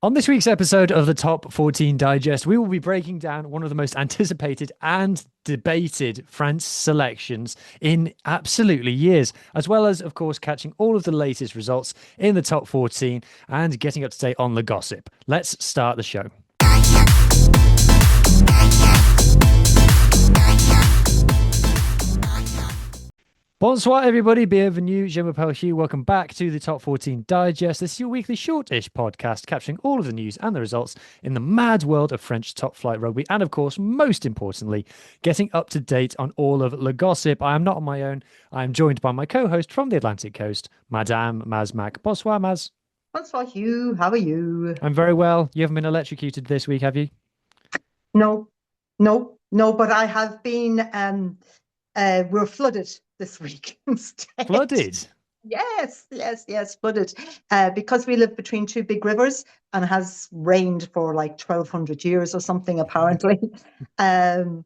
On this week's episode of the Top 14 Digest, we will be breaking down one of the most anticipated and debated France selections in absolutely years, as well as, of course, catching all of the latest results in the top 14 and getting up to date on the gossip. Let's start the show. Bonsoir, everybody. Bienvenue. Je m'appelle Huw. Welcome back to the Top 14 Digest. This is your weekly shortish podcast capturing all of the news and the results in the mad world of French top flight rugby. And of course, most importantly, getting up to date on all of the gossip. I am not on my own. I am joined by my co-host from the Atlantic coast, Madame Maz Mac. Bonsoir, Maz. Bonsoir, Hugh. How are you? I'm very well. You haven't been electrocuted this week, have you? No, no, but I have been, we're flooded this week instead. Flooded? Yes, flooded. Because we live between two big rivers and it has rained for like 1,200 years or something, apparently. The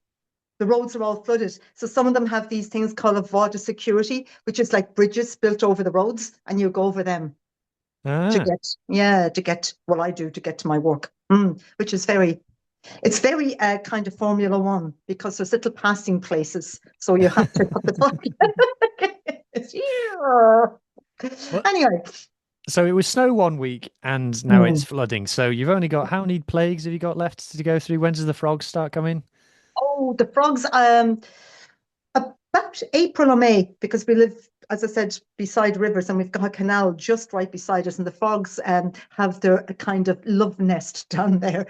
roads are all flooded. So some of them have these things called a voie de security, which is like bridges built over the roads, and you go over them to get what I do to get to my work, which is it's very kind of Formula One because there's little passing places. So you have to put the Anyway. So it was snow one week and now it's flooding. So you've only got, how many plagues have you got left to go through? When does the frogs start coming? Oh, the frogs, about April or May, because we live, as I said, beside rivers and we've got a canal just right beside us, and the frogs have their kind of love nest down there.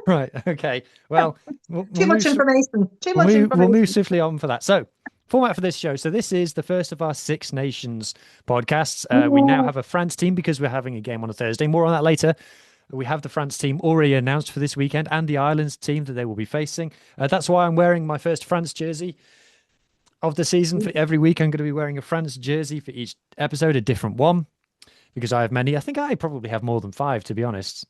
Right. Okay. Well, too much information. We'll move swiftly on for that. So, format for this show. So, this is the first of our Six Nations podcasts. We now have a France team because we're having a game on a Thursday. More on that later. We have the France team already announced for this weekend and the Ireland's team that they will be facing. That's why I'm wearing my first France jersey of the season. For every week, I'm going to be wearing a France jersey for each episode, a different one, because I have many. I think I probably have more than 5, to be honest,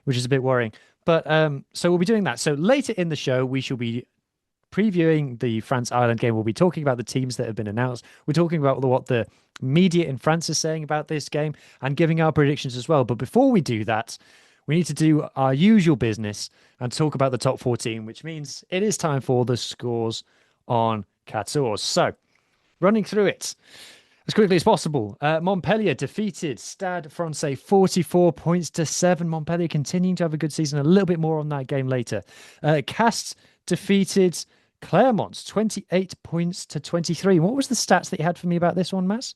which is a bit worrying. But so we'll be doing that. So later in the show, we shall be previewing the France-Ireland game. We'll be talking about the teams that have been announced. We're talking about what the media in France is saying about this game and giving our predictions as well. But before we do that, we need to do our usual business and talk about the top 14, which means it is time for the scores on 14. So running through it as quickly as possible. Montpellier defeated Stade Francais 44 points to 7. Montpellier continuing to have a good season. A little bit more on that game later. Castres defeated Clermont 28 points to 23. What was the stats that you had for me about this one, Maz?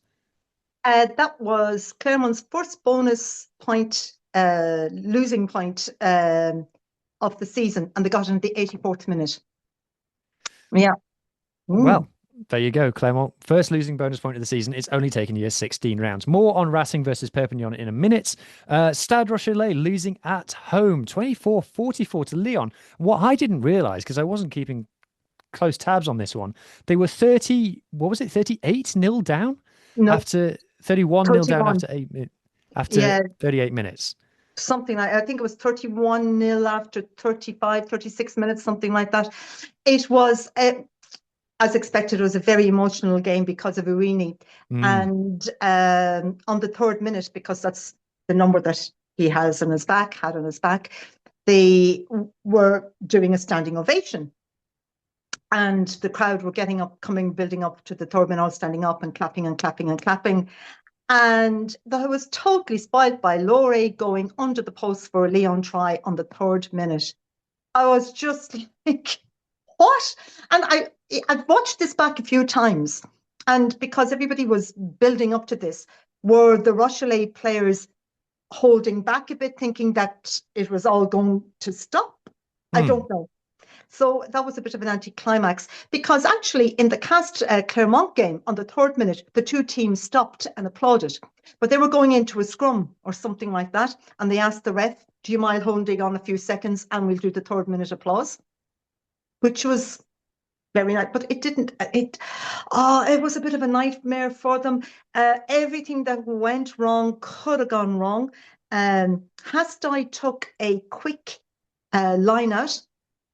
That was Clermont's first bonus point, losing point of the season, and they got in the 84th minute. Yeah. Well, there you go, Clermont. First losing bonus point of the season. It's only taken you 16 rounds. More on Racing versus Perpignan in a minute. Stade Rochelle losing at home, 24-44 to Lyon. What I didn't realise, because I wasn't keeping close tabs on this one, they were 38-0 down after 31-0 down after 38 minutes. Something like, I think it was 31-0 after 35, 36 minutes, something like that. It was... as expected, it was a very emotional game because of Urini. And on the 3rd minute, because that's the number that he had on his back, they were doing a standing ovation. And the crowd were getting up, building up to the 3rd minute, all standing up and clapping and clapping and clapping. And that was totally spoiled by Lore going under the post for a Lyon try on the 3rd minute. I was just like... what? And I've watched this back a few times, and because everybody was building up to this, were the Rochelle players holding back a bit, thinking that it was all going to stop? I don't know. So that was a bit of an anticlimax, because actually in the Clermont game on the 3rd minute, the two teams stopped and applauded, but they were going into a scrum or something like that, and they asked the ref, do you mind holding on a few seconds and we'll do the 3rd minute applause? Which was very nice, but it didn't. It was a bit of a nightmare for them. Everything that went wrong could have gone wrong. Hastai took a quick line out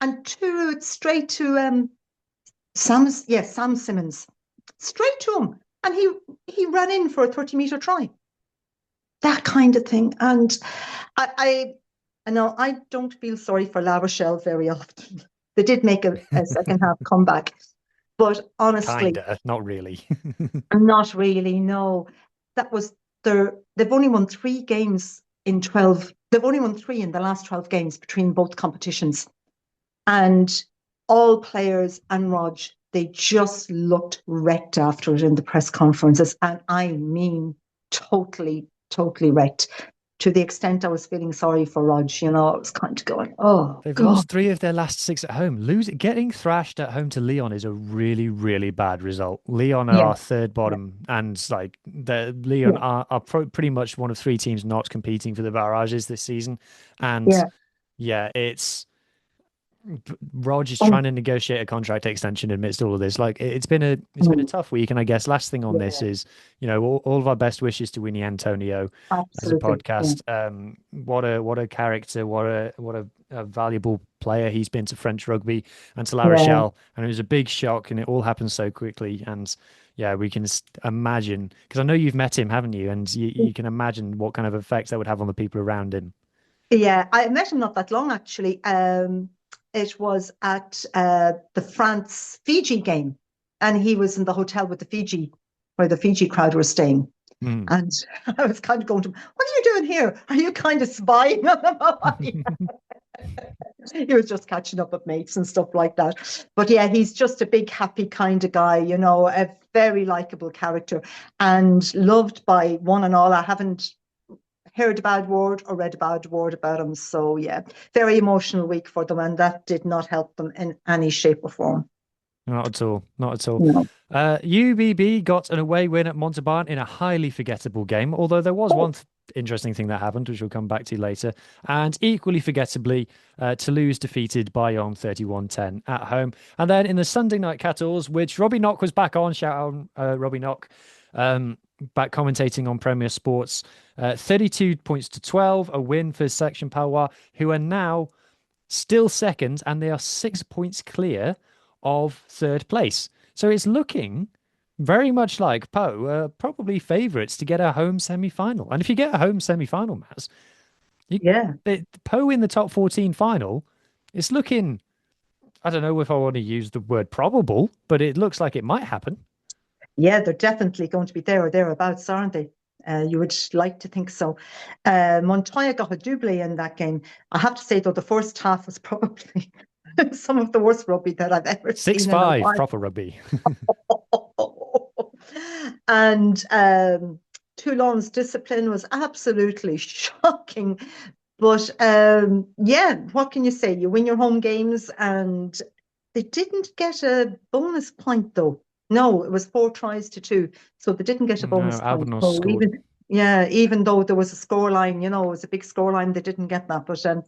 and threw it straight to Sam Simmons, straight to him, and he ran in for a 30-meter try. that kind of thing. And I know I don't feel sorry for La Rochelle very often. They did make a second half comeback, but honestly, Kinda, not really. not really. No, that was they've only won 3 games in 12. They've only won three in the last 12 games between both competitions. And all players and Rog, they just looked wrecked after it in the press conferences. And I mean, totally, totally wrecked to the extent I was feeling sorry for Rog. You know, I was kind of going, oh, They've God. lost 3 of their last 6 at home. Getting thrashed at home to Leon is a really, really bad result. Leon are Yeah, our third yeah, bottom, and like the Leon yeah, are pretty much one of 3 teams not competing for the barrages this season. And yeah. yeah, Rog is Oh, trying to negotiate a contract extension amidst all of this. Like it's been a mm, tough week, and I guess last thing on this yeah, is, all of our best wishes to Winnie Antonio as a absolutely. Yeah, podcast. What a character, what a valuable player he's been to French rugby and to La yeah, Rochelle, and it was a big shock, and it all happened so quickly. And yeah, we can imagine, because I know you've met him, haven't you? And you can imagine what kind of effects that would have on the people around him. yeah. I met him not that long actually. It was at the France Fiji game, and he was in the hotel with the Fiji, where the Fiji crowd were staying. Mm. And I was kind of going to him, what are you doing here? Are you kind of spying on them? He was just catching up with mates and stuff like that. But yeah, he's just a big, happy kind of guy, you know, a very likable character and loved by one and all. I haven't heard a bad word or read a bad word about him. So yeah, very emotional week for them, and that did not help them in any shape or form. Not at all. Not at all. No. UBB got an away win at Montauban in a highly forgettable game, although there was one interesting thing that happened, which we'll come back to later. And equally forgettably, Toulouse defeated Bayonne 31-10 at home. And then in the Sunday night 14, which Robbie Knock was back on, shout out Robbie Knock, back commentating on Premier Sports, 32 points to 12, a win for Section Pau, who are now still second, and they are 6 points clear of third place. So it's looking very much like Poe, probably favourites to get a home semi-final. And if you get a home semi-final, Maz, Yeah. Poe in the top 14 final, it's looking, I don't know if I want to use the word probable, but it looks like it might happen. Yeah, they're definitely going to be there or thereabouts, aren't they? You would like to think so. Montoya got a double in that game. I have to say, though, the first half was probably some of the worst rugby that I've ever seen in a 6-5 while. proper rugby. And Toulon's discipline was absolutely shocking. But yeah, what can you say? You win your home games, and they didn't get a bonus point, though. No, it was 4 tries to 2, so they didn't get a No, bonus point. Albinos So scored. even though there was a score line, you know, it was a big score line, they didn't get that. But yeah.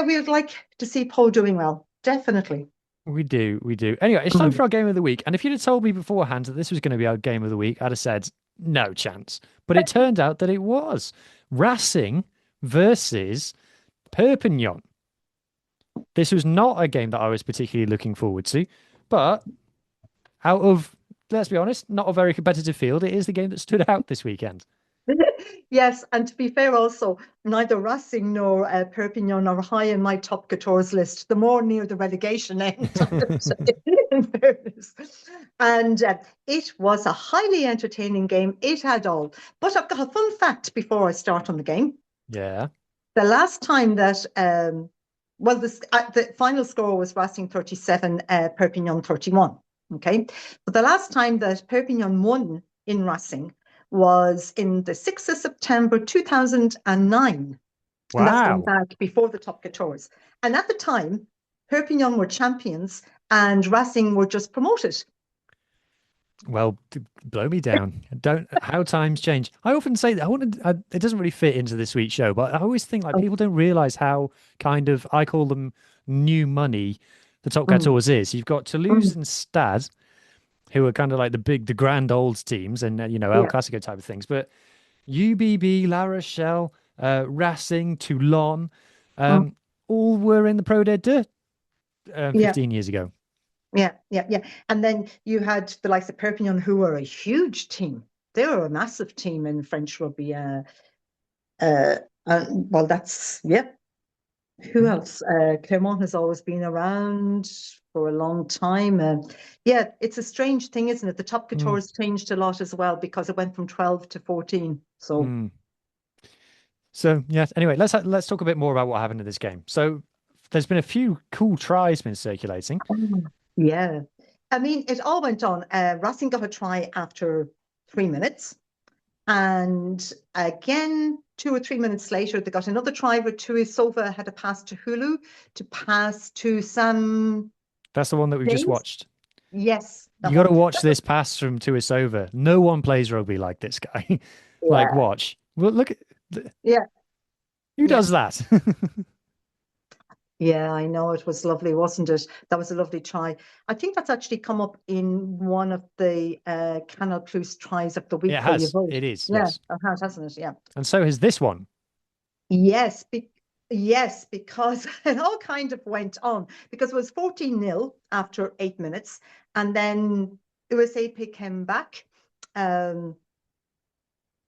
We would like to see Paul doing well, definitely. We do, we do. Anyway, it's time Mm. for our game of the week. And if you'd have told me beforehand that this was going to be our game of the week, I'd have said no chance. But it turned out that it was Racing versus Perpignan. This was not a game that I was particularly looking forward to, but out of, let's be honest, not a very competitive field, it is the game that stood out this weekend. Yes, and to be fair, also neither Racing nor Perpignan are high in my top 14 list. The more near the relegation end, I would say, in fairness. And it was a highly entertaining game. It had all. But I've got a fun fact before I start on the game. Yeah. The last time that, the final score was Racing 37, Perpignan 31. Okay, but the last time that Perpignan won in Racing was in the 6th of September 2009. And that's going Wow. back before the top 14. And at the time, Perpignan were champions and Racing were just promoted. Well, blow me down. Don't how times change. I often say that it doesn't really fit into this week's show, but I always think like Oh, people don't realize how kind of I call them new money the top mm, 14 is. You've got Toulouse mm, and Stade, who are kind of like the grand old teams and El yeah, Clasico type of things. But UBB, La Rochelle, Racing, Toulon, mm, all were in the Pro D2 yeah. 15 years ago. Yeah. And then you had the likes of Perpignan, who were a huge team. they were a massive team in French rugby. Well, that's, yeah. Who else? Clermont has always been around for a long time. Yeah, it's a strange thing, isn't it? The top 14 changed a lot as well because it went from 12 to 14. So, so yeah. Anyway, let's talk a bit more about what happened in this game. So, there's been a few cool tries been circulating. Yeah, I mean, it all went on. Racing got a try after 3 minutes. And again, 2 or 3 minutes later, they got another try where Tuisova had a pass to Hulu to pass to Sam. That's the one that we just watched. Yes. You got to watch this pass from Tuisova. No one plays rugby like this guy. Like, watch. Well, look at. Yeah. Who does that? Yeah, I know. It was lovely, wasn't it? That was a lovely try. I think that's actually come up in one of the Canal Plus tries of the week. It has. It is. Yeah, yes. it has, hasn't it? Yeah. And so has this one. Yes. Yes, because it all kind of went on because it was 14-0 after 8 minutes. And then USAP came back. There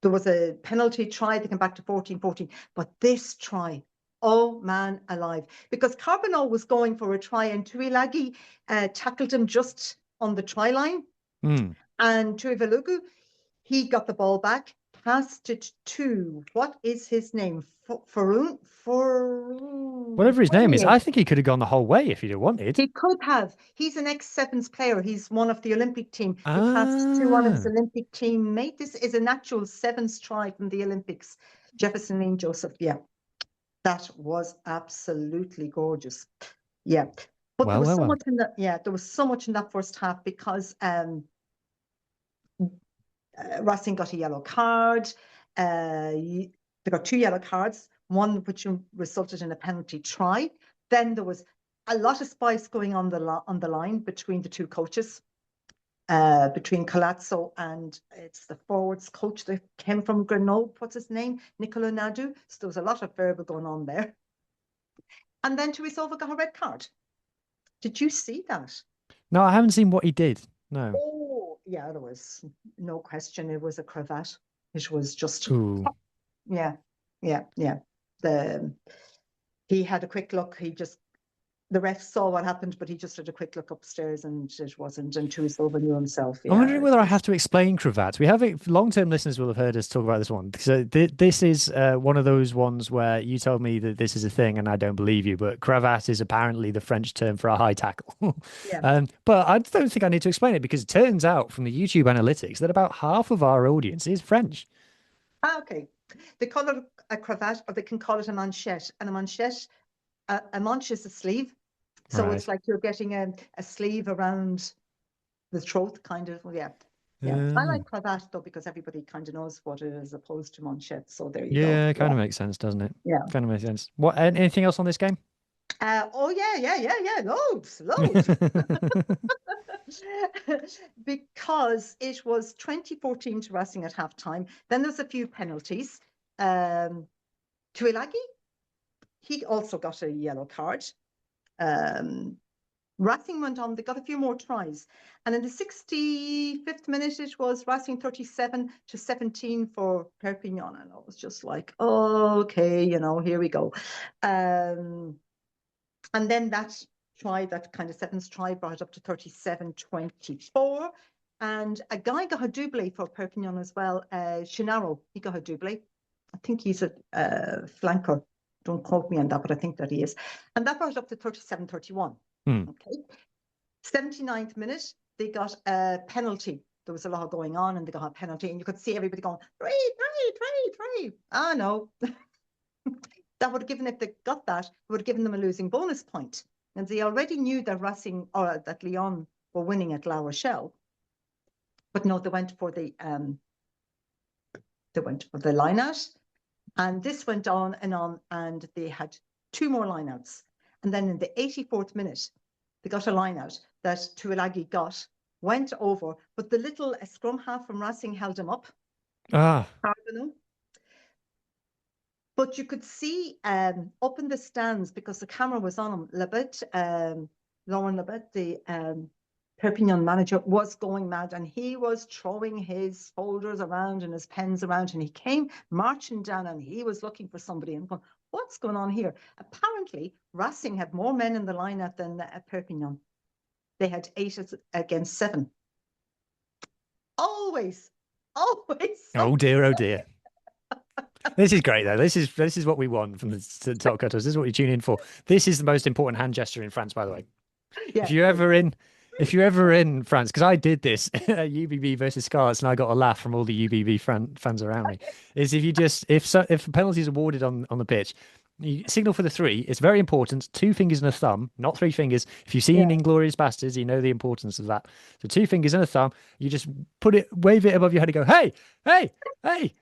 was a penalty try. They came back to 14-14. But this try, oh man alive, because Carbonell was going for a try and Tuilagi tackled him just on the try line. And Tuivalugu, he got the ball back, passed it to, what is his name? Faroon? Whatever his name is, I think he could have gone the whole way if he'd have wanted. He could have. He's an ex-Sevens player. He's one of the Olympic team. He passed to one of his Olympic teammate. This is an actual Sevens try from the Olympics. Jefferson Lane Joseph. Yeah. That was absolutely gorgeous. Yeah. But there was so much in that, there was so much in that first half because Racing got a yellow card. They got 2 yellow cards, one which resulted in a penalty try. Then there was a lot of spice going on the line between the 2 coaches, between Colazzo and it's the forwards coach that came from Grenoble. What's his name? Nicola Nadu. So there was a lot of verbal going on there. And then Tuisova got a red card. Did you see that? No, I haven't seen what he did. No. Oh, yeah, there was no question. It was a cravat. It was just, yeah. He had a quick look. The ref saw what happened, but he just had a quick look upstairs and it wasn't. And Tuisova knew himself. I'm wondering whether I have to explain cravats. We have long-term listeners will have heard us talk about this one. So this is one of those ones where you told me that this is a thing and I don't believe you, but cravat is apparently the French term for a high tackle. But I don't think I need to explain it because it turns out from the YouTube analytics that about half of our audience is French. Okay. They call it a cravat or they can call it a manchette. And a manche is a sleeve. So it's like you're getting a sleeve around the throat, kind of. Yeah. I like cravat, though, because everybody kind of knows what it is opposed to manchette. So there you go. Yeah, it kind of makes sense, doesn't it? Yeah. Kind of makes sense. What? Anything else on this game? Oh, yeah. Loads. Because it was 2014 to Racing at halftime. Then there's a few penalties. Tuilagi, he also got a yellow card. Racing went on, they got a few more tries. And in the 65th minute, it was Racing 37-17 for Perpignan. And I was just like, oh, okay, here we go. And then that kind of sevens try, brought it up to 37-24. And a guy got a double for Perpignan as well. Chenaro, he got a double. I think he's a flanker. Don't quote me on that, but I think that he is. And that brought it up to 37-31. Okay. 79th minute, they got a penalty. There was a lot going on and they got a penalty and you could see everybody going, three. Ah, no. That would have given, if they got that, it would have given them a losing bonus point. And they already knew that Racing, or that Lyon were winning at La Rochelle. But no, they went for the line out. And this went on, and they had 2 more lineouts. And then in the 84th minute, they got a lineout that Tuilagi went over, but the little scrum half from Racing held him up. But you could see up in the stands, because the camera was on him, Lauren Lebet, Perpignan manager was going mad, and he was throwing his folders around and his pens around, and he came marching down, and he was looking for somebody and going, what's going on here? Apparently, Racing had more men in the lineup than Perpignan. They had 8 against 7. Always. Oh dear, oh dear. This is great though. This is what we want from the top cutters. This is what you tune in for. This is the most important hand gesture in France, by the way. Yeah. If you're ever in France, because I did this at UBB versus Scarlets, and I got a laugh from all the UBB fans around me. Is if a penalty is awarded on the pitch, you signal for the 3. It's very important. 2 fingers and a thumb, not 3 fingers. If you've seen Inglorious Bastards, you know the importance of that. So 2 fingers and a thumb. You just wave it above your head and go, hey, hey, hey.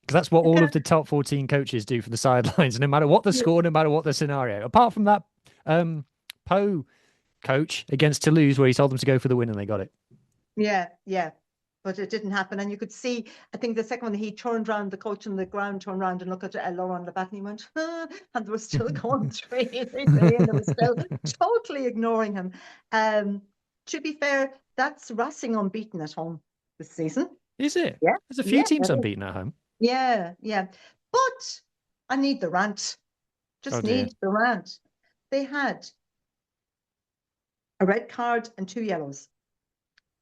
Because that's what all of the top 14 coaches do for the sidelines, no matter what the score, no matter what the scenario. Apart from that, Pau coach against Toulouse, where he told them to go for the win and they got it. Yeah. But it didn't happen. And you could see, I think the second one, he turned around, the coach on the ground turned around and looked at Laurent Labat, and he went, and they were still going 3-3, and they were still totally ignoring him. To be fair, that's Racing unbeaten at home this season. Is it? Yeah. There's a few teams unbeaten at home. Yeah. But I need the rant. Need the rant. They had a red card and 2 yellows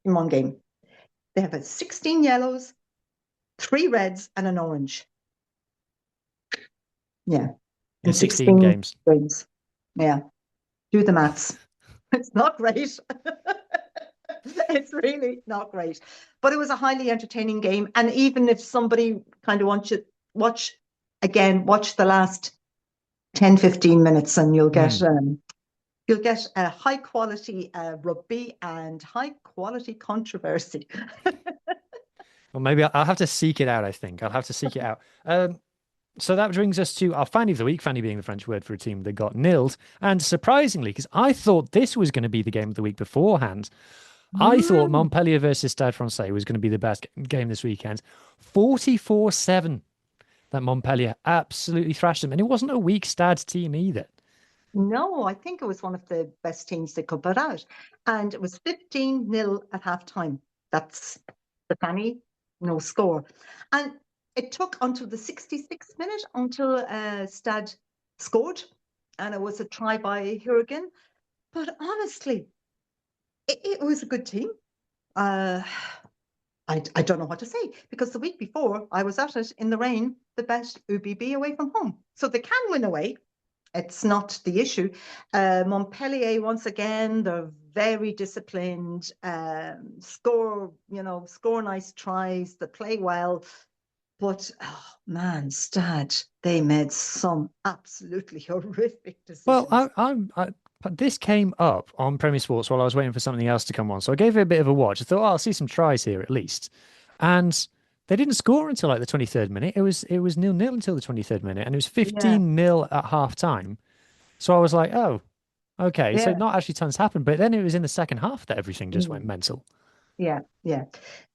in one game. They have 16 yellows, 3 reds, and an orange. Yeah. In 16 games. Yeah. Do the maths. It's not great. It's really not great. But it was a highly entertaining game. And even if somebody kind of wants to watch the last 10, 15 minutes, and you'll get a high quality rugby and high quality controversy. Well, maybe I'll have to seek it out, I think. I'll have to seek it out. So that brings us to our Fanny of the week, Fanny being the French word for a team that got nilled. And surprisingly, because I thought this was going to be the game of the week beforehand, I thought Montpellier versus Stade Francais was going to be the best game this weekend. 44-7 that Montpellier absolutely thrashed them. And it wasn't a weak Stade team either. No, I think it was one of the best teams they could put out. And it was 15-0 at half-time. That's the Fanny, no score. And it took until the 66th minute until Stade scored. And it was a try by Hurrigan. But honestly, it was a good team. I don't know what to say, because the week before I was at it in the rain, the best UBB away from home. So they can win away. It's not the issue. Montpellier, once again, they're very disciplined, score nice tries, they play well. But, oh man, Stade, they made some absolutely horrific decisions. Well, this came up on Premier Sports while I was waiting for something else to come on. So I gave it a bit of a watch. I thought, I'll see some tries here at least. And they didn't score until like the 23rd minute. It was 0-0 until the 23rd minute, and it was 15-0 at half time. So I was like, oh, okay. Yeah. So not actually tons happened, but then it was in the second half that everything just went mental. Yeah.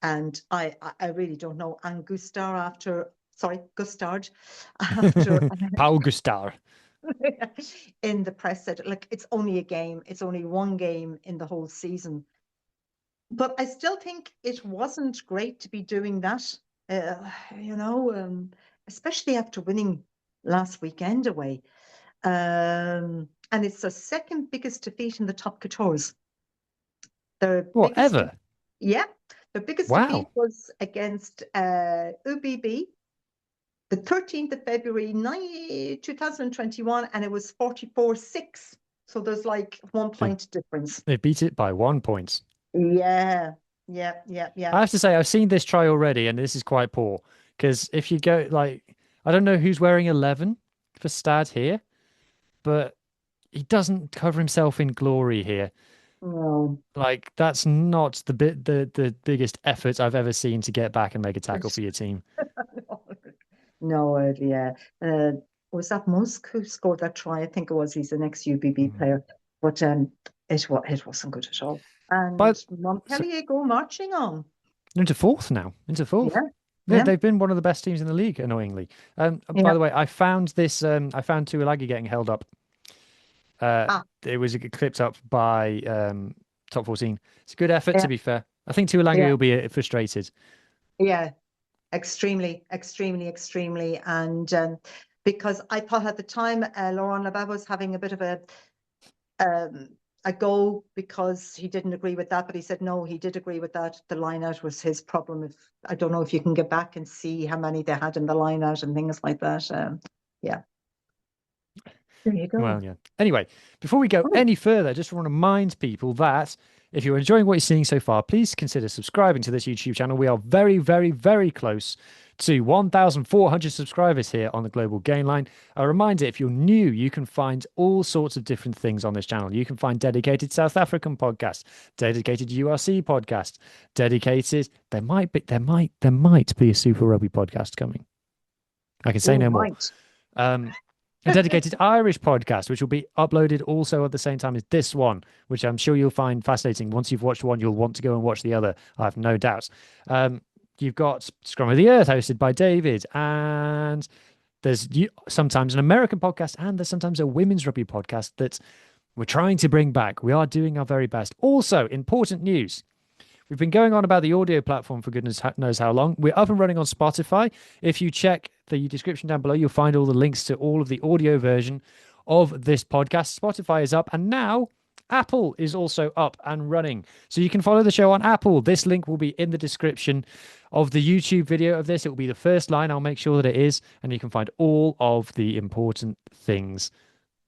And I really don't know. And Gustard after Paul Gustard in the press said, like, it's only a game. It's only one game in the whole season. But I still think it wasn't great to be doing that, especially after winning last weekend away. And it's the second biggest defeat in the top 14. Ever? Yeah. The biggest defeat was against UBB, the 13th of February, 2021, and it was 44-6. So there's like 1 point difference. They beat it by 1 point. Yeah. I have to say, I've seen this try already, and this is quite poor. Because if you go, like, I don't know who's wearing 11 for Stade here, but he doesn't cover himself in glory here. No. Like, that's not the biggest effort I've ever seen to get back and make a tackle for your team. No, yeah. Was that Musk who scored that try? I think it was. He's the next UBB player. But it wasn't good at all. And Montpellier go marching on. Into fourth now. Yeah, they've been one of the best teams in the league, annoyingly. By the way, I found this. I found Tuilagi getting held up. It was clipped up by top 14. It's a good effort, Yeah, to be fair. I think Tuilagi yeah, will be frustrated. yeah. Extremely, extremely, extremely. And because I thought at the time Laurent Labat was having a bit of um, a go because he didn't agree with that, but he said no, he did agree with that. The line out was his problem. If I don't know if you can get back and see how many they had in the line out and things like that. Yeah, there you go. Well, yeah. Anyway, before we go Oh, any further, I just want to remind people that if you're enjoying what you're seeing so far, please consider subscribing to this YouTube channel. We are very, very, very close to 1,400 subscribers here on the Global Gain Line. A reminder, if you're new, you can find all sorts of different things on this channel. You can find dedicated South African podcasts, dedicated URC podcasts, dedicated. There might be a Super Rugby podcast coming. I can say oh, no more. right. A dedicated Irish podcast, which will be uploaded also at the same time as this one, which I'm sure you'll find fascinating. Once you've watched one, you'll want to go and watch the other. I have no doubts. You've got Scrum of the Earth, hosted by David, and there's sometimes an American podcast, and there's sometimes a women's rugby podcast that we're trying to bring back. We are doing our very best. Also, important news. We've been going on about the audio platform for goodness knows how long. We're up and running on Spotify. If you check the description down below, you'll find all the links to all of the audio version of this podcast. Spotify is up, and now Apple is also up and running. So you can follow the show on Apple. This link will be in the description of the YouTube video of this. It will be the first line. I'll make sure that it is, and you can find all of the important things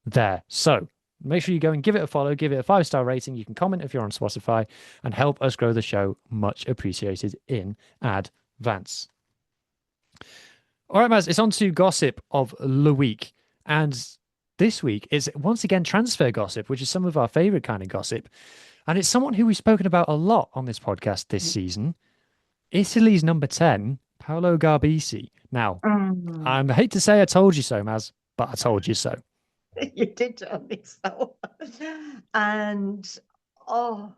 there. So make sure you go and give it a follow, give it a 5-star rating. You can comment if you're on Spotify and help us grow the show. Much appreciated in advance. All right, Maz, it's on to gossip of the week. And this week is once again transfer gossip, which is some of our favorite kind of gossip. And it's someone who we've spoken about a lot on this podcast this season. Italy's number 10, Paolo Garbisi. Now, I hate to say I told you so, Maz, but I told you so. You did tell me so. And oh,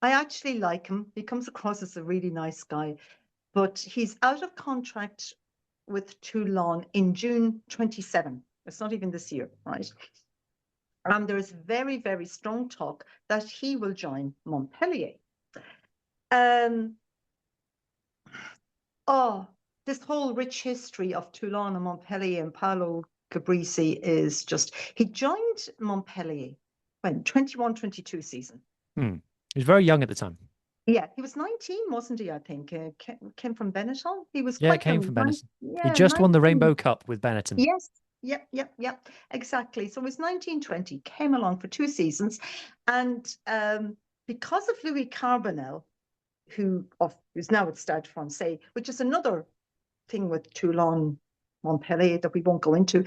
I actually like him. He comes across as a really nice guy, but he's out of contract with Toulon in June 27. It's not even this year, right? And there's very, very strong talk that he will join Montpellier. This whole rich history of Toulon and Montpellier and Paolo Garbisi is just, he joined Montpellier when 21-22 season. He was very young at the time. Yeah, he was 19, wasn't he? I think came from Benetton. He was quite came young. From Benetton. Yeah, he just 19. Won the Rainbow Cup with Benetton. Yes, yep, exactly. So it was 1920. Came along for 2 seasons, and because of Louis Carbonel, who's now at Stade Francais, which is another thing with Toulon, Montpellier that we won't go into.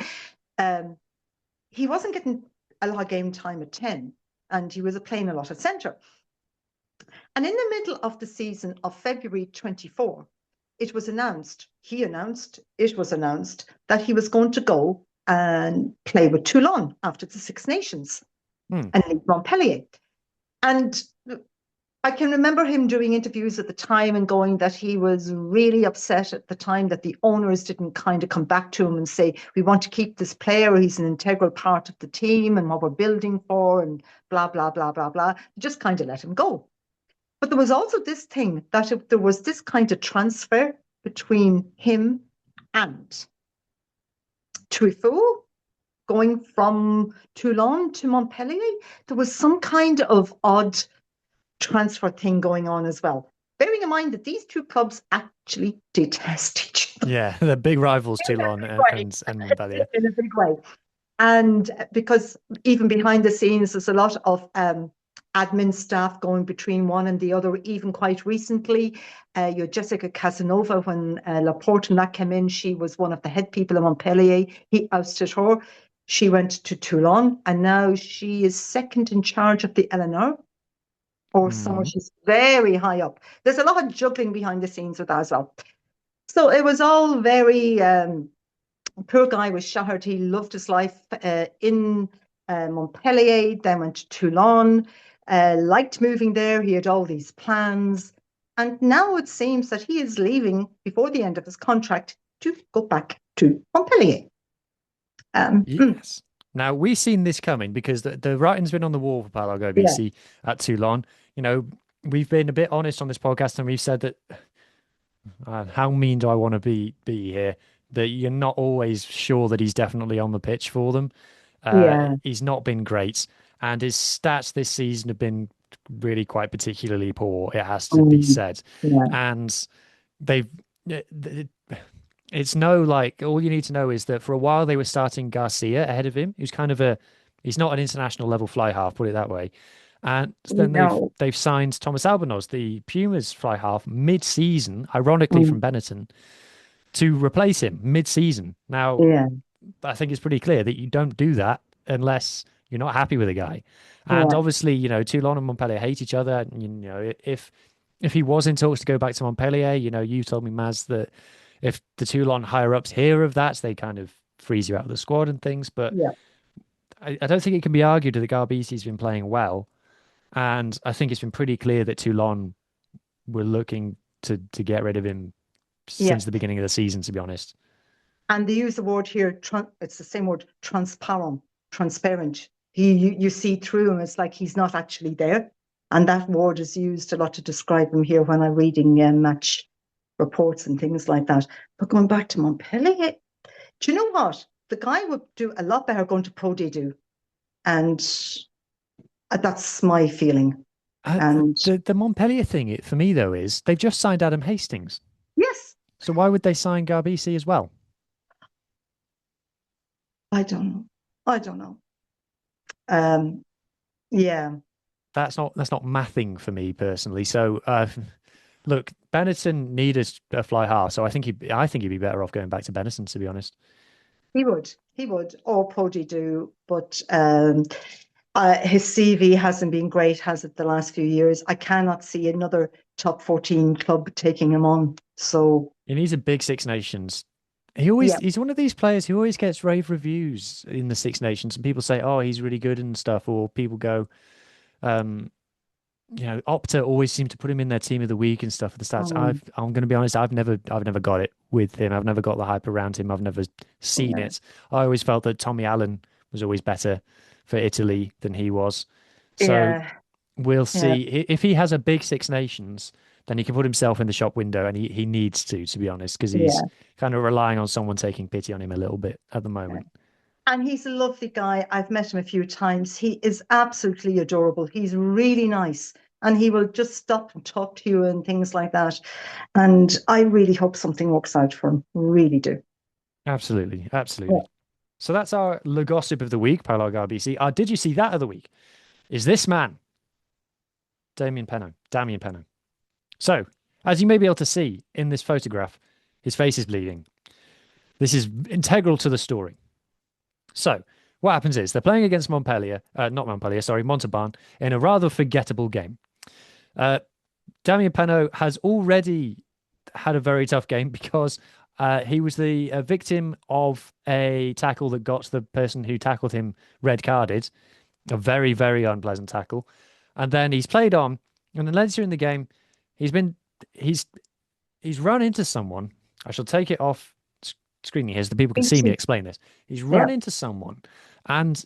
He wasn't getting a lot of game time at 10, and he was playing a lot at centre. And in the middle of the season of February 24, it was announced that he was going to go and play with Toulon after the Six Nations and leave Montpellier. And I can remember him doing interviews at the time and going that he was really upset at the time that the owners didn't kind of come back to him and say, we want to keep this player. He's an integral part of the team and what we're building for and blah, blah, blah, blah, blah. Just kind of let him go. But there was also this thing that there was this kind of transfer between him and Truffaut going from Toulon to Montpellier. There was some kind of odd transfer thing going on as well. Bearing in mind that these two clubs actually detest each other. Yeah, they're big rivals, Toulon and Montpellier. In a big way. And because even behind the scenes, there's a lot of admin staff going between one and the other. Even quite recently, you had Jessica Casanova, when Laporte and that came in, she was one of the head people in Montpellier. He ousted her. She went to Toulon, and now she is second in charge of the LNR. Or somewhere, she's very high up. There's a lot of juggling behind the scenes with that as well. So it was all very, poor guy was shattered. He loved his life in Montpellier, then went to Toulon, liked moving there. He had all these plans. And now it seems that he is leaving before the end of his contract to go back to Montpellier. Yes. Now, we've seen this coming because the writing's been on the wall for Paolo Garbisi at Toulon. you know, we've been a bit honest on this podcast and we've said that how mean do I want to be here? That you're not always sure that he's definitely on the pitch for them. Yeah. He's not been great, and his stats this season have been really quite particularly poor. It has to be Mm, said, yeah. and they've. It's no like all you need to know is that for a while they were starting Garcia ahead of him. He was kind of he's not an international level fly half, put it that way. And then No. they've signed Thomas Albanos, the Pumas fly half, mid-season, ironically Mm, from Benetton, to replace him mid-season. Now, yeah. I think it's pretty clear that you don't do that unless you're not happy with a guy. And Yeah. obviously, Toulon and Montpellier hate each other. And, if he was in talks to go back to Montpellier, you told me, Maz, that if the Toulon higher ups hear of that, they kind of freeze you out of the squad and things. But Yeah. I don't think it can be argued that Garbisi's been playing well. And I think it's been pretty clear that Toulon were looking to get rid of him Yeah. since the beginning of the season, to be honest. And they use the word here, it's the same word, transparent. You see through him, it's like he's not actually there. And that word is used a lot to describe him here when I'm reading match reports and things like that. But going back to Montpellier, do you know what? The guy would do a lot better going to Pro D2. And that's my feeling. And The Montpellier thing, for me, though, is they've just signed Adam Hastings. yes, So why would they sign Garbisi as well? I don't know. I don't know. Yeah. That's not mathing for me personally. So look, Benetton needed a fly half, so I think he'd be better off going back to Benetton, to be honest. He would, or Pody do, but his CV hasn't been great, has it, the last few years? I cannot see another top 14 club taking him on. So He needs a big Six Nations. yeah, He's one of these players who always gets rave reviews in the Six Nations, and people say, "Oh, he's really good and stuff," or people go, um, Opta always seem to put him in their team of the week and stuff for the stats. um, I'm going to be honest, I've never got it with him. I've never got the hype around him. I've never seen yeah, it. I always felt that Tommy Allen was always better for Italy than he was. So yeah, we'll yeah, see. If he has a big Six Nations, then he can put himself in the shop window, and he needs to be honest, because he's yeah. kind of relying on someone taking pity on him a little bit at the Yeah. moment. And he's a lovely guy. I've met him a few times. He is absolutely adorable. He's really nice. And he will just stop and talk to you and things like that. And I really hope something works out for him. Really do. Absolutely, Yeah. absolutely. So that's our Le Gossip of the week, Paolo Garbisi. Did you see that of the week? Is this man, Damian Penaud. So, as you may be able to see in this photograph, his face is bleeding. This is integral to the story. So, what happens is they're playing against not Montpellier, sorry, Montauban, in a rather forgettable game. Damian Penaud has already had a very tough game because he was the victim of a tackle that got the person who tackled him red carded, a very, very unpleasant tackle. And then he's played on, and then later in the game, he's been he's he's run into someone. I shall take it off screening here so the people can see me explain this. He's run Yeah. into someone, and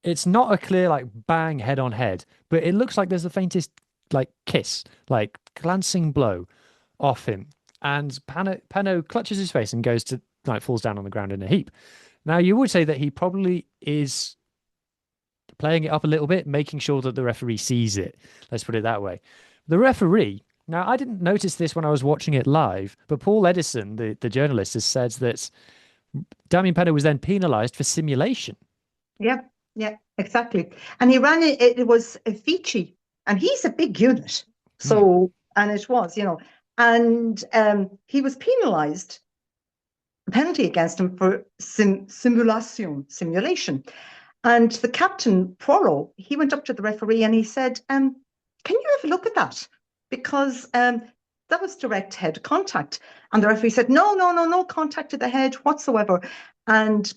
it's not a clear like bang head on head, but it looks like there's the faintest like kiss, like glancing blow off him. And Penaud clutches his face and goes to like falls down on the ground in a heap. Now you would say that he probably is playing it up a little bit, making sure that the referee sees it. Let's put it that way. The referee, now I didn't notice this when I was watching it live, but Paul Edison, the journalist, has said that Damian Penaud was then penalised for simulation. Yeah. Yeah. Exactly. And he ran it. It was a Vici, and he's a big unit. Hmm. So, and it was, and he was penalised. Penalty against him for simulation. And the captain, Paolo, he went up to the referee and he said, can you have a look at that? Because that was direct head contact. And the referee said, no contact to the head whatsoever. And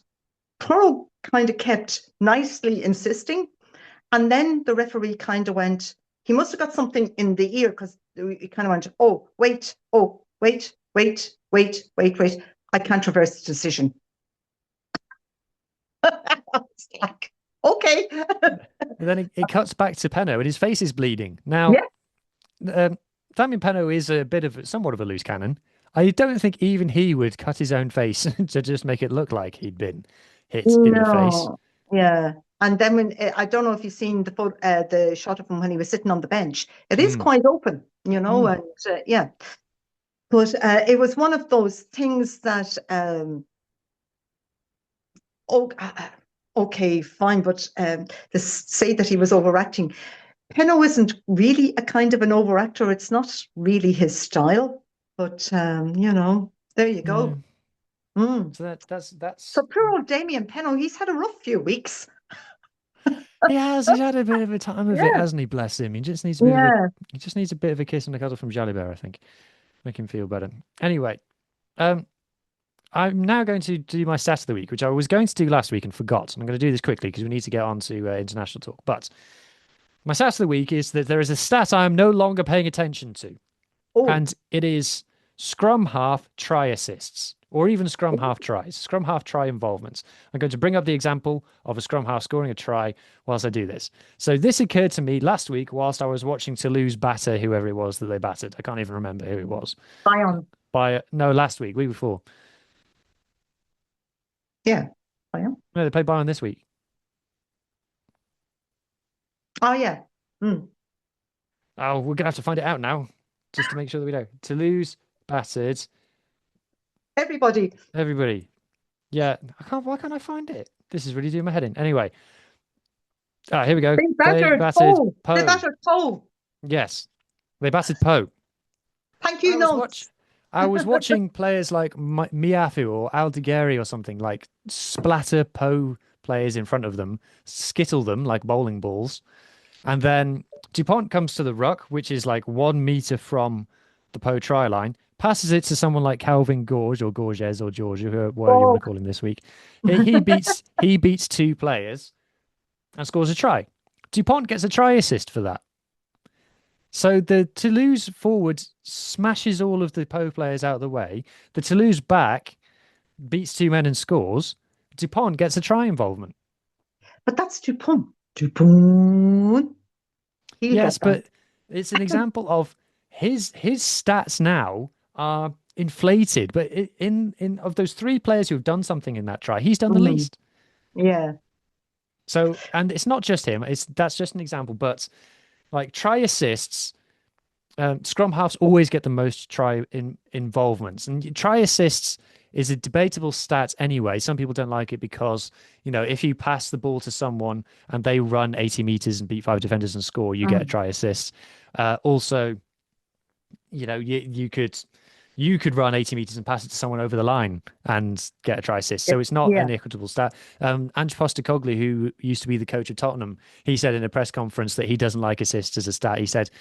Paolo kind of kept nicely insisting. And then the referee kind of went, he must have got something in the ear because he kind of went, oh, wait. I can't reverse the decision. It's like, Okay. And then it cuts back to Penaud, and his face is bleeding. Now, Yeah. Damian Penaud is a bit of somewhat of a loose cannon. I don't think even he would cut his own face to just make it look like he'd been hit in the face. No. Yeah. And then when I don't know if you've seen the shot of him when he was sitting on the bench. It is Mm. quite open, and yeah. But it was one of those things that oh, okay, fine, but to say that he was overacting. Penaud isn't really a kind of an overactor. It's not really his style. But there you Yeah. go. Mm. So that's So poor old Damian Penaud, he's had a rough few weeks. he has. He's had a bit of a time of it, Yeah. hasn't he? Bless him. He just needs a bit of a Yeah. he just needs a bit of a kiss and a cuddle from Jalibert, I think. Make him feel better. Anyway, um, I'm now going to do my stat of the week, which I was going to do last week and forgot. And I'm going to do this quickly because we need to get on to international talk. But my stat of the week is that there is a stat I am no longer paying attention to, Oh. and it is scrum half try assists, or even scrum half tries, scrum half try involvements. I'm going to bring up the example of a scrum half scoring a try whilst I do this. So this occurred to me last week whilst I was watching Toulouse batter whoever it was that they battered. I can't even remember who it was. Bayern. Last week before. Yeah. Bayern. No, they played Bayern this week. Oh, yeah. Mm. Oh, we're gonna have to find it out now, just to make sure that we know. Toulouse battered Everybody. everybody. Yeah, I can't. Why can't I find it? This is really doing my head in. Anyway, here we go. They They battered battered Pau. They Pau. battered Pau. Yes, they battered Pau. Thank I you, was watch. notes. I was watching players like Miafu or Aldegheri or something like splatter Pau players in front of them, skittle them like bowling balls, and then Dupont comes to the ruck, which is like 1 meter from the Pau try line, passes it to someone like Calvin Gorge or Gorges or Georgia, whatever you want Oh. to call him this week. He beats two players and scores a try. Dupont gets a try assist for that. So the Toulouse forward smashes all of the Pau players out of the way. The Toulouse back beats two men and scores. Dupont gets a try involvement. But that's Dupont. Dupont. He'll Yes, get that. but it's an example of his stats now are inflated. But in of those three players who have done something in that try, he's done the Mm. least. Yeah. So, and it's not just him. That's just an example. But like try assists, scrum halves always get the most try involvements, and try assists is a debatable stat anyway. Some people don't like it because, if you pass the ball to someone and they run 80 meters and beat five defenders and score, you get a try assist. Also, you could run 80 meters and pass it to someone over the line and get a try assist. So it's not Yeah. an equitable stat. Ange Postecoglou, who used to be the coach of Tottenham, he said in a press conference that he doesn't like assists as a stat. He said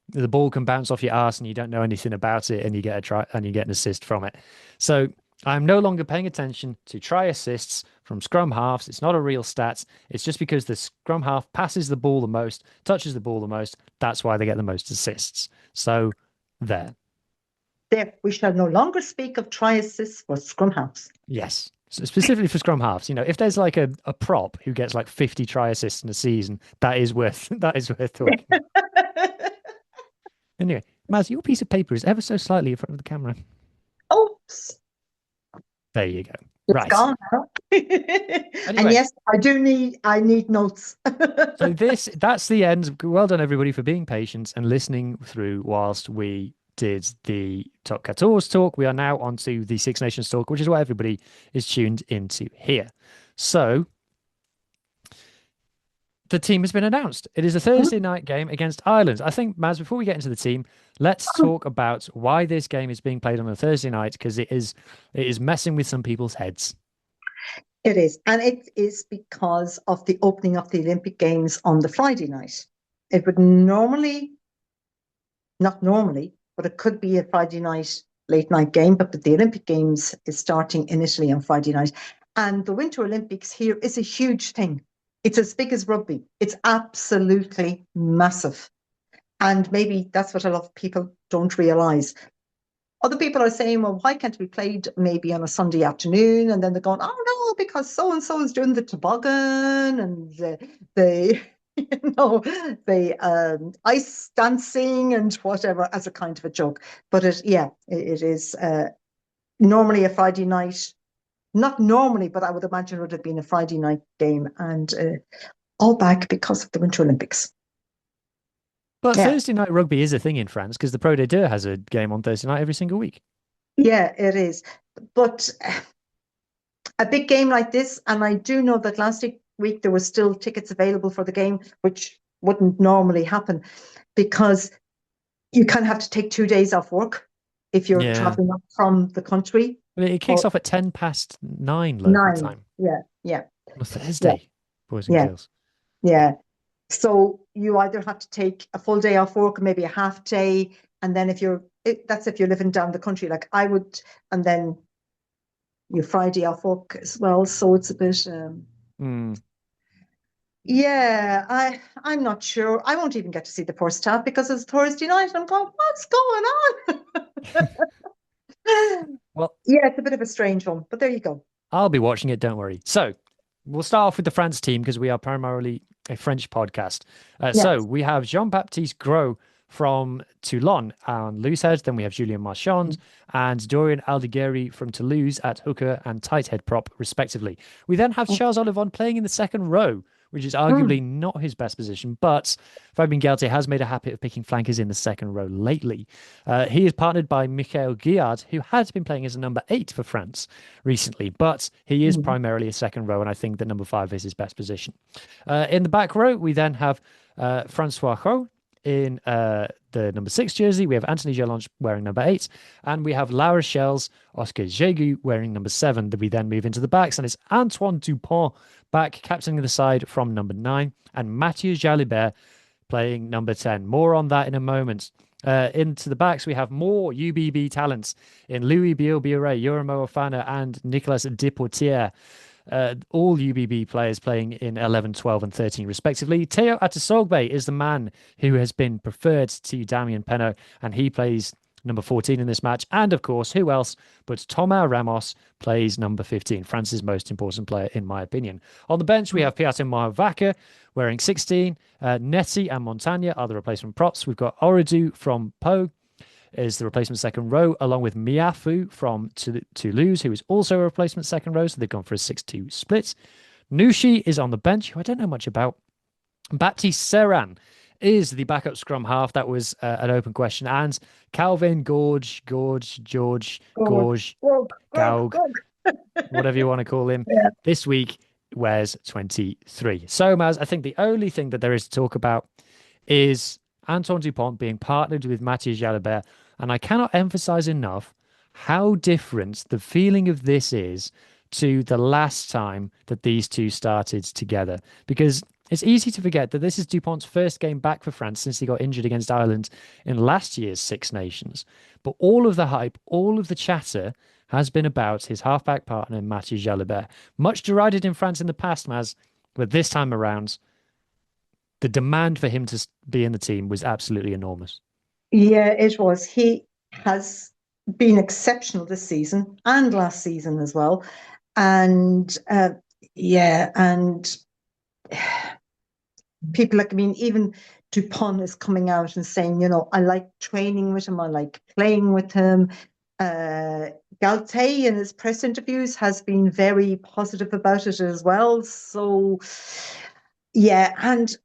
the ball can bounce off your arse and you don't know anything about it and you get a try and you get an assist from it. So I'm no longer paying attention to try assists from scrum halves. It's not a real stat. It's just because the scrum half passes the ball the most, touches the ball the most. That's why they get the most assists. So there. There, we shall no longer speak of try assists for scrum halves. Yes. So specifically for scrum halves, if there's like a prop who gets like 50 try assists in a season, that is worth talking. Anyway, Maz, your piece of paper is ever so slightly in front of the camera. Oops. There you go. It's Right. gone now. And yes, I need notes. So that's the end. Well done, everybody, for being patient and listening through whilst we did the Top 14 talk. We are now on to the Six Nations talk, which is what everybody is tuned into here. So the team has been announced. It is a Thursday night game against Ireland. I think, Maz, before we get into the team, let's talk about why this game is being played on a Thursday night, because it is messing with some people's heads. It is. And it is because of the opening of the Olympic Games on the Friday night. It would not normally, but it could be a Friday night, late night game. But the Olympic Games is starting in Italy on Friday night. And the Winter Olympics here is a huge thing. It's as big as rugby. It's absolutely massive. And maybe that's what a lot of people don't realise. Other people are saying, well, why can't we played maybe on a Sunday afternoon? And then they're going, oh oh, because so and so is doing the toboggan and the the ice dancing and whatever as a kind of a joke. But it is normally a Friday night. Not normally, but I would imagine it would have been a Friday night game, and all back because of the Winter Olympics. But Yeah, Thursday night rugby is a thing in France because the Pro D2 has a game on Thursday night every single week. yeah, it is. But a big game like this, and I do know that last week there were still tickets available for the game, which wouldn't normally happen because you kind of have to take 2 days off work if you're Yeah. traveling up from the country. Well, it kicks Or off at 9:10 local 9. time Yeah, yeah, on a yeah, Thursday, boys and yeah, girls. yeah. So you either have to take a full day off work, maybe a half day, and then that's if you're living down the country, like I would, and then your Friday off work as well. So it's a bit, Mm. yeah, I'm not sure. I won't even get to see the first half because it's Thursday night. I'm going, what's going on? Well, Yeah, it's a bit of a strange one, but there you go. I'll be watching it, don't worry. So we'll start off with the France team because we are primarily a French podcast. So Yes. we have Jean-Baptiste Gros from Toulon on loosehead. Then we have Julien Marchand and Dorian Aldegheri from Toulouse at hooker and tight head prop, respectively. We then have Charles Olivon playing in the second row, which is arguably not his best position, but Fabien Galtier has made a habit of picking flankers in the second row lately. He is partnered by Michael Guillard, who has been playing as a number 8 for France recently, but he is primarily a second row, and I think that number 5 is his best position. In the back row, we then have Francois Ho in the number 6 jersey. We have Anthony Gelonge wearing number 8, and we have La Rochelle's Oscar Jégu wearing number 7. We then move into the backs, and it's Antoine Dupont back captaining the side from number 9, and Mathieu Jalibert playing number 10. More on that in a moment. Into the backs, we have more UBB talents in Louis Biel-Bioré, Yorimo Ofana, and Nicolas Deportier. All UBB players playing in 11, 12, and 13, respectively. Teo Atasogbe is the man who has been preferred to Damian Penaud, and he plays number 14 in this match. And of course, who else but Thomas Ramos plays number 15, France's most important player, in my opinion. On the bench, we have Piotr Moavaca wearing 16. Netty and Montagne are the replacement props. We've got Oridu from Pau is the replacement second row, along with Miafu from Toulouse, who is also a replacement second row. So they've gone for a 6-2 split. Nushi is on the bench, who I don't know much about. Baptiste Serran is the backup scrum half. That was an open question. And Calvin Gorge, Gaug, whatever you want to call him, this week wears 23. So, Maz, I think the only thing that there is to talk about is Antoine Dupont being partnered with Mathieu Jalibert. And I cannot emphasize enough how different the feeling of this is to the last time that these two started together. Because it's easy to forget that this is Dupont's first game back for France since he got injured against Ireland in last year's Six Nations. But all of the hype, all of the chatter has been about his halfback partner, Mathieu Jalibert. Much derided in France in the past, Maz, but this time around, the demand for him to be in the team was absolutely enormous. Yeah, it was. He has been exceptional this season and last season as well. And and people like, I mean, even Dupont is coming out and saying, I like training with him, I like playing with him. Galtier in his press interviews has been very positive about it as well. So, yeah, and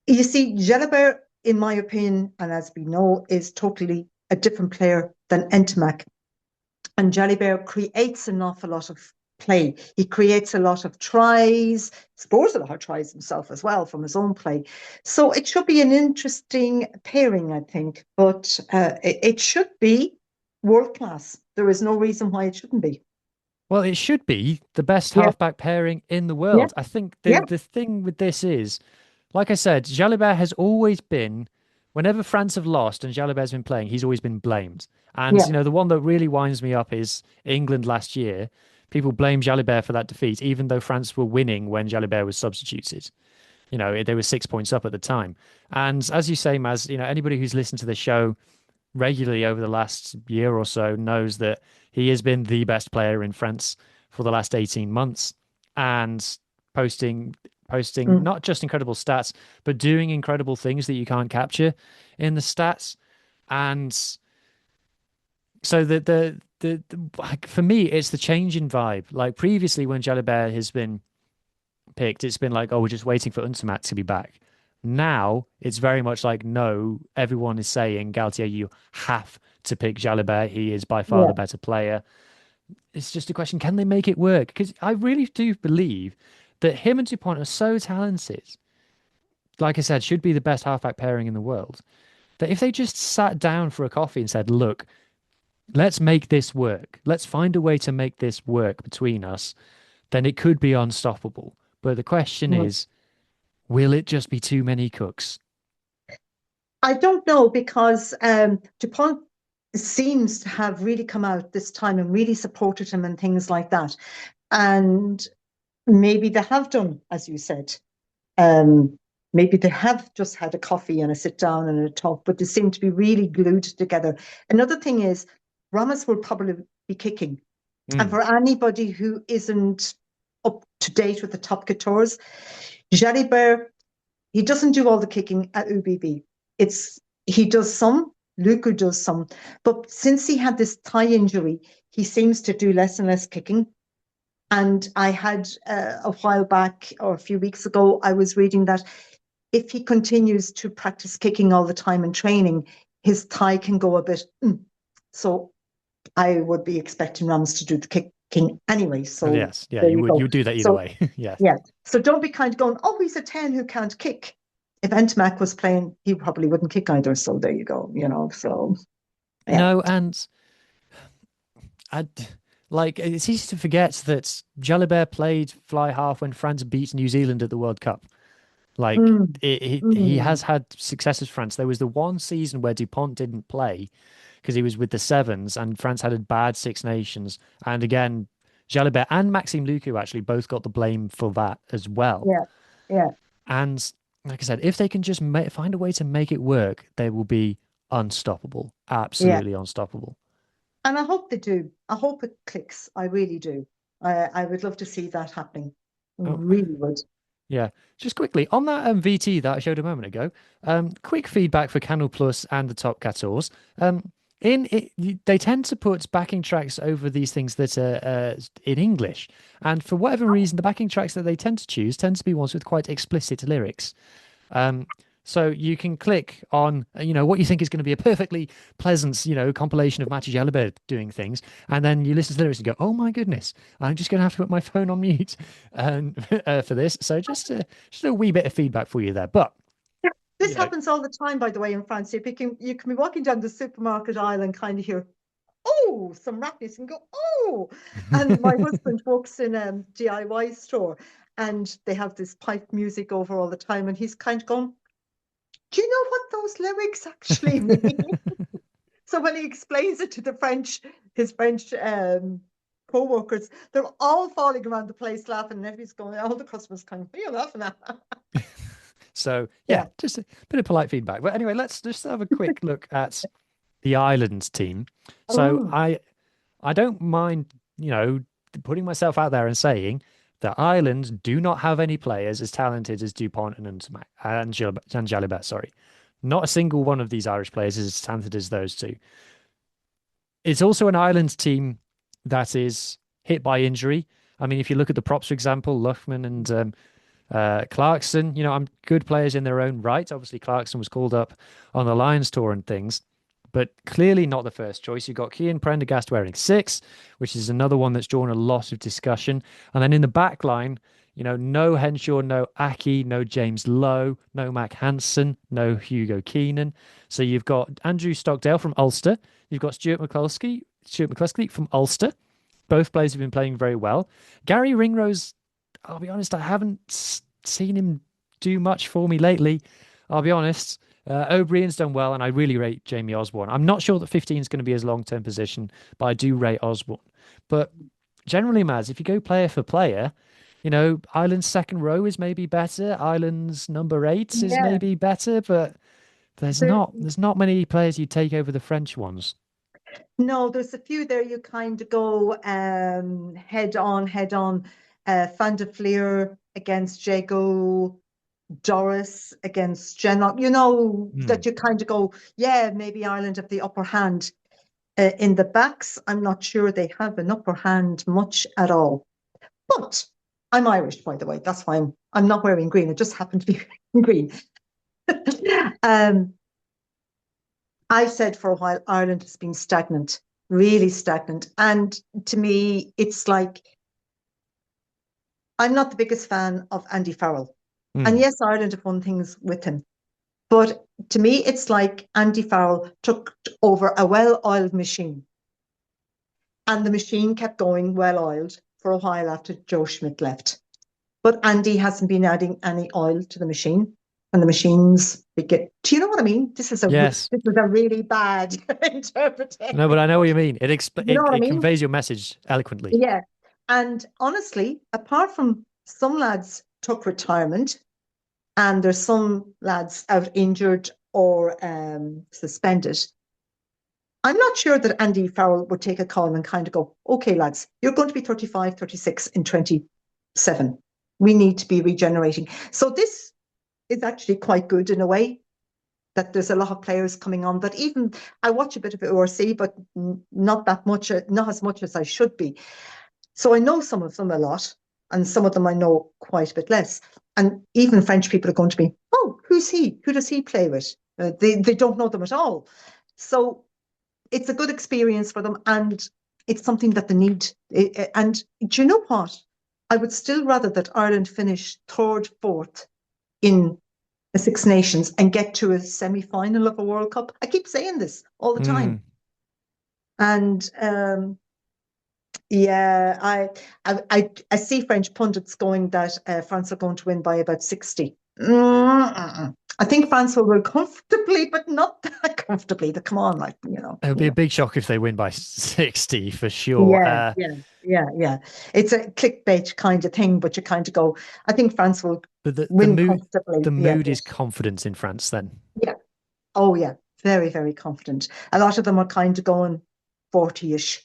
you see, Jalibert, in my opinion, and as we know, is totally a different player than Ntamack. And Jalibert creates an awful lot of play. He creates a lot of tries, scores a lot of tries himself as well from his own play. So it should be an interesting pairing, I think. But it should be world class. There is no reason why it shouldn't be. Well, it should be the best Yeah. halfback pairing in the world. Yeah. I think Yeah. the thing with this is, like I said, Jalibert has always been, whenever France have lost and Jalibert's been playing, he's always been blamed. And, Yeah. the one that really winds me up is England last year. People blame Jalibert for that defeat, even though France were winning when Jalibert was substituted. They were 6 points up at the time. And as you say, Maz, anybody who's listened to the show regularly over the last year or so knows that he has been the best player in France for the last 18 months and posting not just incredible stats, but doing incredible things that you can't capture in the stats. And so like, for me, it's the change in vibe. Like previously when Jalibert has been picked, it's been like, oh, we're just waiting for Untamat to be back. Now it's very much like, no, everyone is saying, Galtier, you have to pick Jalibert. He is by far Yeah. the better player. It's just a question, can they make it work? Because I really do believe that him and Dupont are so talented. Like I said, should be the best halfback pairing in the world. That if they just sat down for a coffee and said, look, let's make this work. Let's find a way to make this work between us, then it could be unstoppable. But the question Mm. is, will it just be too many cooks? I don't know because Dupont seems to have really come out this time and really supported him and things like that. And maybe they have done, as you said. Maybe they have just had a coffee and a sit down and a talk, but they seem to be really glued together. Another thing is, Ramos will probably be kicking. And for anybody who isn't up to date with the top 14, Jalibert, he doesn't do all the kicking at UBB. He does some, Luku does some, but since he had this thigh injury, he seems to do less and less kicking. And I had a while back or a few weeks ago, I was reading that if he continues to practice kicking all the time in training, his thigh can go a bit. So I would be expecting Rams to do the kicking anyway. So yes, yeah, there you you would go. you do that either way. Yeah. Yeah. So don't be kind of going, oh, he's a 10 who can't kick. If Entmac was playing, he probably wouldn't kick either. So there you go, So yeah. No, and I like it's easy to forget that Jalibert played fly half when France beat New Zealand at the World Cup. Like Mm, he mm, has had success as France. There was the one season where Dupont didn't play because he was with the Sevens, and France had a bad Six Nations. And again, Jalibert and Maxime Lucu actually both got the blame for that as well. yeah, yeah, And like I said, if they can just find a way to make it work, they will be unstoppable, yeah. absolutely unstoppable. And I hope they do. I hope it clicks. I really do. I would love to see that happening. Oh, Really would. yeah. Just quickly on that VT that I showed a moment ago. Quick feedback for Canal Plus and the Top 14. In it, they tend to put backing tracks over these things that are in English, and for whatever reason, the backing tracks that they tend to choose tend to be ones with quite explicit lyrics. Um, so you can click on, what you think is going to be a perfectly pleasant, compilation of Matty Jalibert doing things, and then you listen to the lyrics and go, "Oh my goodness, I'm just going to have to put my phone on mute for this." So just a wee bit of feedback for you there. But This happens all the time, by the way, in France. You can be walking down the supermarket aisle and kind of hear, oh, some rap music and go, oh. And my husband works in a DIY store and they have this pipe music over all the time. And he's kind of going, do you know what those lyrics actually mean? So when he explains it to his French co-workers, they're all falling around the place laughing, and everybody's going, all the customers kind of, what are you laughing at? So Yeah. yeah, just a bit of polite feedback. But anyway, let's just have a quick look at the Islands team. So Oh, I don't mind, putting myself out there and saying that Ireland do not have any players as talented as Dupont and Jalibert, sorry. Not a single one of these Irish players is as talented as those two. It's also an Ireland team that is hit by injury. I mean, if you look at the props, for example, Luchman and Clarkson, I'm good players in their own right. Obviously, Clarkson was called up on the Lions tour and things, but clearly not the first choice. You've got Cian Prendergast wearing 6, which is another one that's drawn a lot of discussion. And then in the back line, no Henshaw, no Aki, no James Lowe, no Mac Hansen, no Hugo Keenan. So you've got Andrew Stockdale from Ulster. You've got Stuart McCluskey from Ulster. Both players have been playing very well. Gary Ringrose, I'll be honest, I haven't seen him do much for me lately. I'll be honest. O'Brien's done well, and I really rate Jamie Osborne. I'm not sure that 15 is going to be his long-term position, but I do rate Osborne. But generally, Maz, if you go player for player, Ireland's second row is maybe better. Ireland's number 8 is yeah. maybe better, but there's There, not many players you take over the French ones. No, there's a few there you kind of go head on, head on. Van der Fleer against Jago, Doris against Jenna. You know, that you kind of go, yeah, maybe Ireland have the upper hand. In the backs, I'm not sure they have an upper hand much at all. But I'm Irish, by the way. That's why I'm not wearing green. It just happened to be green. I said for a while Ireland has been stagnant, really stagnant. And to me, it's like I'm not the biggest fan of Andy Farrell. And yes, Ireland have won things with him. But to me, it's like Andy Farrell took over a well-oiled machine. And the machine kept going well-oiled for a while after Joe Schmidt left. But Andy hasn't been adding any oil to the machine. And the machines begin. Do you know what I mean? This is a really bad interpretation. No, but I know what you mean. It You know what I it mean? conveys your message eloquently. Yeah. And honestly, apart from some lads took retirement, and there's some lads out injured or suspended, I'm not sure that Andy Farrell would take a call and kind of go, okay, lads, you're going to be 35, 36 in 27. We need to be regenerating. So this is actually quite good in a way, that there's a lot of players coming on. But even I watch a bit of ORC, but not that much, not as much as I should be. So I know some of them a lot, and some of them I know quite a bit less. And even French people are going to be, oh, who's he? Who does he play with? They don't know them at all. So it's a good experience for them, and it's something that they need. And do you know what? I would still rather that Ireland finish third, fourth in the Six Nations and get to a semi-final of a World Cup. I keep saying this all the time. And yeah, I see French pundits going that France are going to win by about 60. I think France will win comfortably, but not that comfortably. Come on, like, you know. It would be a big shock if they win by 60 for sure. Yeah. It's a clickbait kind of thing, but you kind of go, I think France will win comfortably. The mood is confidence in France then. Yeah. Oh, yeah. Very, very confident. A lot of them are kind of going 40-ish.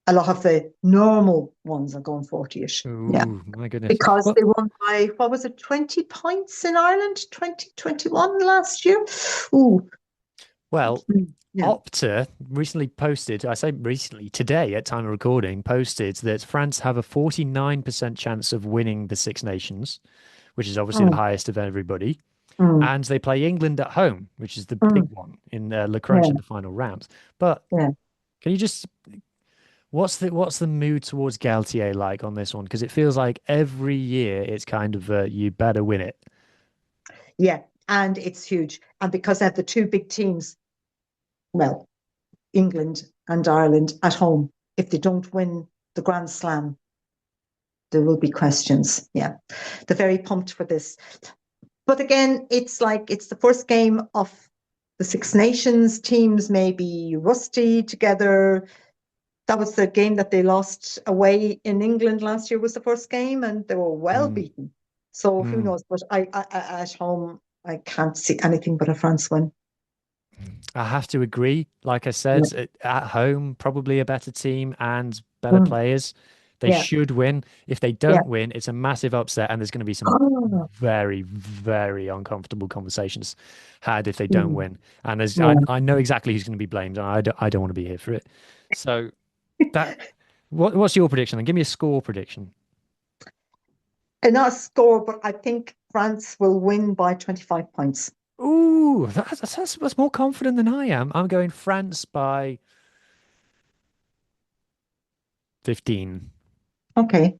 A lot of the normal ones are going 40-ish. Yeah. My goodness. Because they won by, what was it, 20 points in Ireland, 2021 last year? Ooh. Well, Opta recently posted, I say recently, today at time of recording, posted that France have a 49% chance of winning the Six Nations, which is obviously the highest of everybody. And they play England at home, which is the big one in Le Crunch in the final round. But can you just... What's the mood towards Galtier like on this one? Because it feels like every year it's kind of you better win it. Yeah, and it's huge. And because they have the two big teams, well, England and Ireland at home, if they don't win the Grand Slam, there will be questions. Yeah, they're very pumped for this. But again, it's like it's the first game of the Six Nations. Teams may be rusty together. That was the game that they lost away in England last year, was the first game, and they were well beaten. So who knows? But I at home, I can't see anything but a France win. I have to agree. Like I said, at home, probably a better team and better players. They should win. If they don't win, it's a massive upset, and there's going to be some very, very uncomfortable conversations had if they don't win. And there's, I know exactly who's going to be blamed, and I don't want to be here for it. So what's your prediction? Then give me a score prediction. Not a score, but I think France will win by 25 points. Ooh, that's more confident than I am. I'm going France by 15. Okay.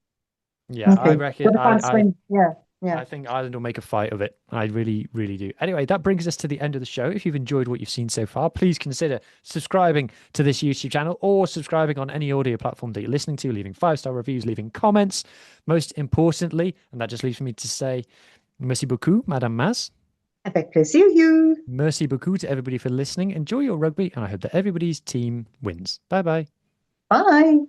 Yeah, okay. I reckon. I think Ireland will make a fight of it. I really, really do. Anyway, that brings us to the end of the show. If you've enjoyed what you've seen so far, please consider subscribing to this YouTube channel or subscribing on any audio platform that you're listening to, leaving 5-star reviews, leaving comments. Most importantly, and that just leaves me to say, merci beaucoup, Madame Maz. Avec plaisir, you. Merci beaucoup to everybody for listening. Enjoy your rugby, and I hope that everybody's team wins. Bye-bye. Bye.